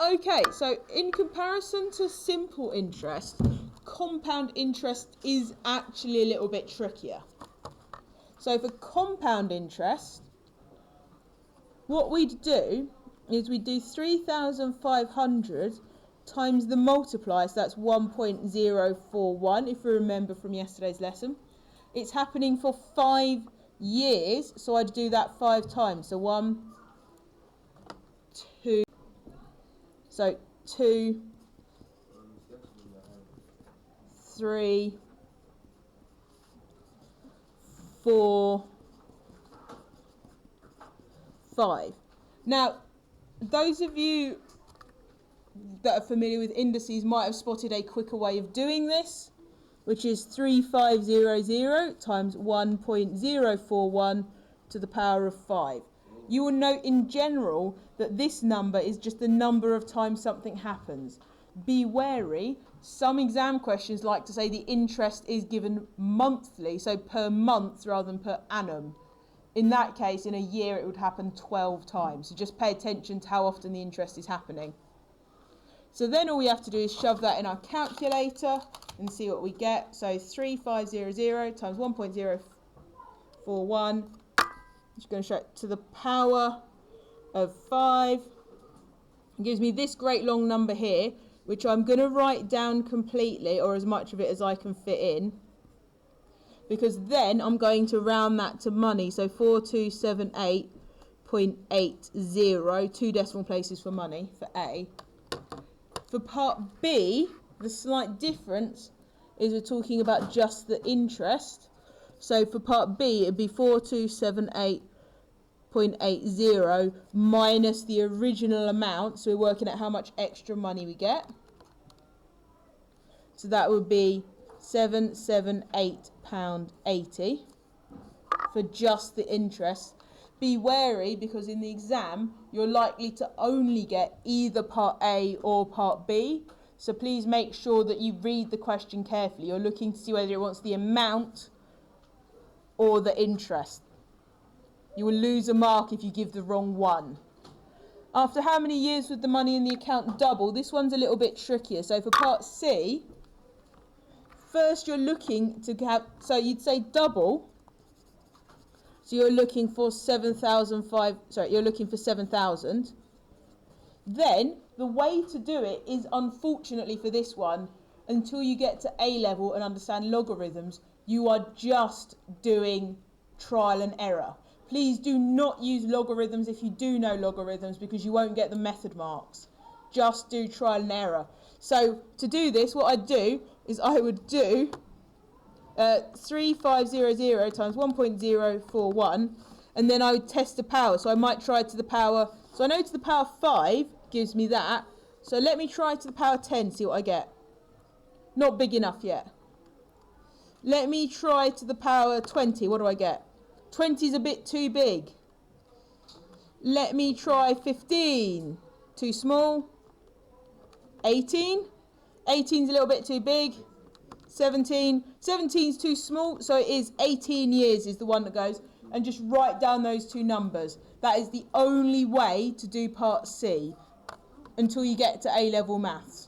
Okay, so in comparison to simple interest, compound interest is actually a little bit trickier. So for compound interest, what we'd do is we'd do 3,500 times the multiplier, so that's 1.041, if you remember from yesterday's lesson. It's happening for 5 years, so I'd do that 5 times. So 1, 2, so 2, 3, 4, 5. Now, those of you that are familiar with indices might have spotted a quicker way of doing this, which is 3500 times 1.041 to the power of 5. You will note in general that this number is just the number of times something happens. Be wary, some exam questions like to say the interest is given monthly, so per month rather than per annum. In that case, in a year it would happen 12 times, so just pay attention to how often the interest is happening. So then all we have to do is shove that in our calculator and see what we get. So 3500 times 1.041, just going to show it to the power of 5. It gives me this great long number here, which I'm going to write down completely, or as much of it as I can fit in, because then I'm going to round that to money. So 4278.80, 2 decimal places for money, for A. For part B, the slight difference is we're talking about just the interest. So for part B, it'd be 4278.80 minus the original amount. So we're working out how much extra money we get. So that would be £778.80 for just the interest. Be wary, because in the exam you're likely to only get either part A or part B, so please make sure that you read the question carefully. You're looking to see whether it wants the amount or the interest. You will lose a mark if you give the wrong one. After how many years would the money in the account double? This one's a little bit trickier. So for part C, first you're looking to have, so you'd say double. So you're looking for 7,000. Then the way to do it is, unfortunately for this one, until you get to A level and understand logarithms, you are just doing trial and error. Please do not use logarithms if you do know logarithms, because you won't get the method marks. Just do trial and error. So to do this, what I'd do is I would do 3500 times 1.041, and then I would test the power. So I might try to the power, so I know to the power 5 gives me that, so let me try to the power 10, see what I get. Not big enough yet. Let me try to the power 20, what do I get? 20 is a bit too big. Let me try 15, too small. 18, 18 is a little bit too big. 17 is too small, so it is 18 years is the one that goes, and just write down those two numbers. That is the only way to do part C until you get to A-level maths.